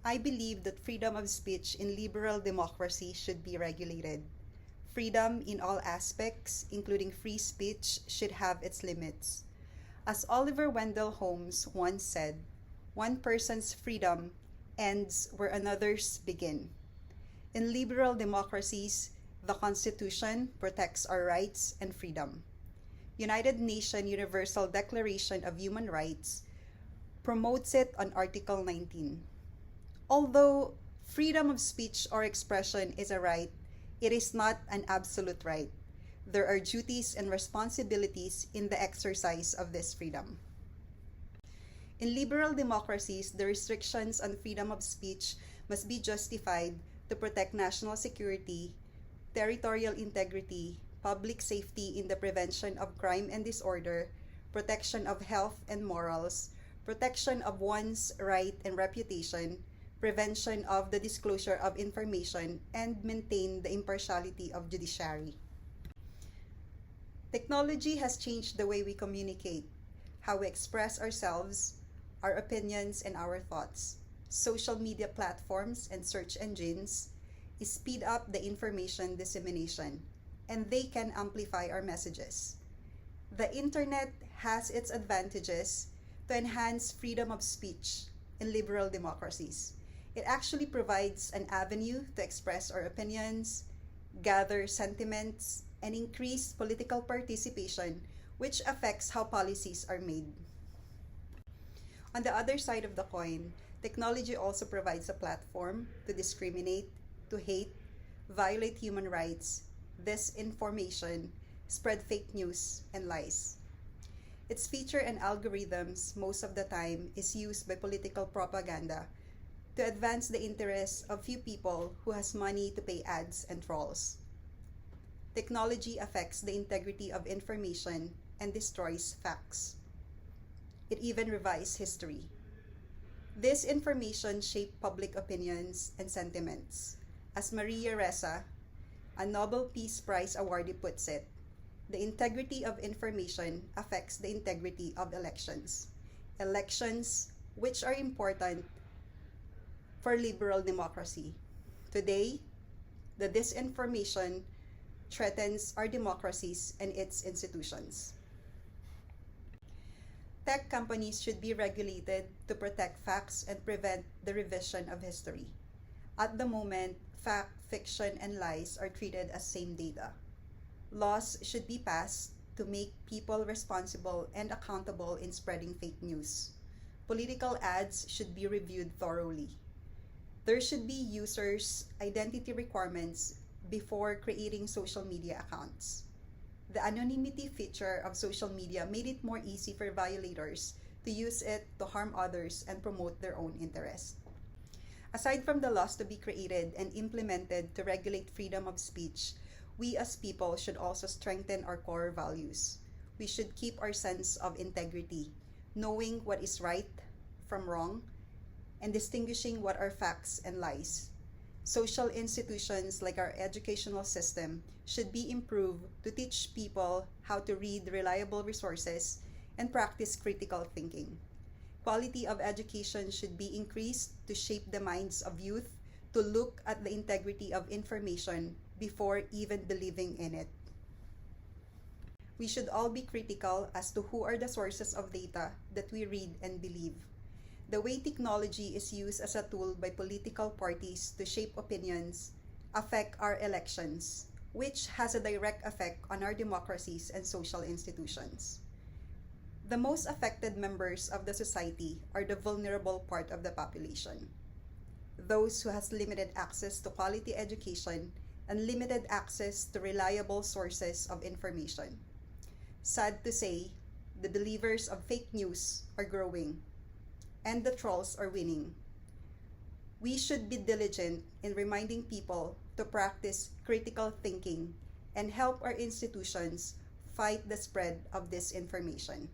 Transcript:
I believe that freedom of speech in liberal democracy should be regulated. Freedom in all aspects, including free speech, should have its limits. As Oliver Wendell Holmes once said, one person's freedom ends where another's begin. In liberal democracies, the Constitution protects our rights and freedom. United Nations Universal Declaration of Human Rights promotes it on Article 19. Although freedom of speech or expression is a right, it is not an absolute right. There are duties and responsibilities in the exercise of this freedom. In liberal democracies, the restrictions on freedom of speech must be justified to protect national security, territorial integrity, public safety in the prevention of crime and disorder, protection of health and morals, protection of one's right and reputation, prevention of the disclosure of information, and maintain the impartiality of judiciary. Technology has changed the way we communicate, how we express ourselves, our opinions, and our thoughts. Social media platforms and search engines speed up the information dissemination, and they can amplify our messages. The internet has its advantages to enhance freedom of speech in liberal democracies. It actually provides an avenue to express our opinions, gather sentiments, and increase political participation, which affects how policies are made. On the other side of the coin, technology also provides a platform to discriminate, to hate, violate human rights, disinformation, spread fake news, and lies. Its feature and algorithms most of the time is used by political propaganda to advance the interests of few people who has money to pay ads and trolls. Technology affects the integrity of information and destroys facts. It even revises history. This information shapes public opinions and sentiments. As Maria Ressa, a Nobel Peace Prize awardee, puts it, the integrity of information affects the integrity of elections. Elections, which are important for liberal democracy. Today, the disinformation threatens our democracies and its institutions. Tech companies should be regulated to protect facts and prevent the revision of history. At the moment, fact, fiction, and lies are treated as same data. Laws should be passed to make people responsible and accountable in spreading fake news. Political ads should be reviewed thoroughly. There should be users' identity requirements before creating social media accounts. The anonymity feature of social media made it more easy for violators to use it to harm others and promote their own interests. Aside from the laws to be created and implemented to regulate freedom of speech, we as people should also strengthen our core values. We should keep our sense of integrity, knowing what is right from wrong, and distinguishing what are facts and lies. Social institutions like our educational system should be improved to teach people how to read reliable resources and practice critical thinking. Quality of education should be increased to shape the minds of youth to look at the integrity of information before even believing in it. We should all be critical as to who are the sources of data that we read and believe. The way technology is used as a tool by political parties to shape opinions affect our elections, which has a direct effect on our democracies and social institutions. The most affected members of the society are the vulnerable part of the population. Those who has limited access to quality education and limited access to reliable sources of information. Sad to say, the believers of fake news are growing, and the trolls are winning. We should be diligent in reminding people to practice critical thinking and help our institutions fight the spread of disinformation.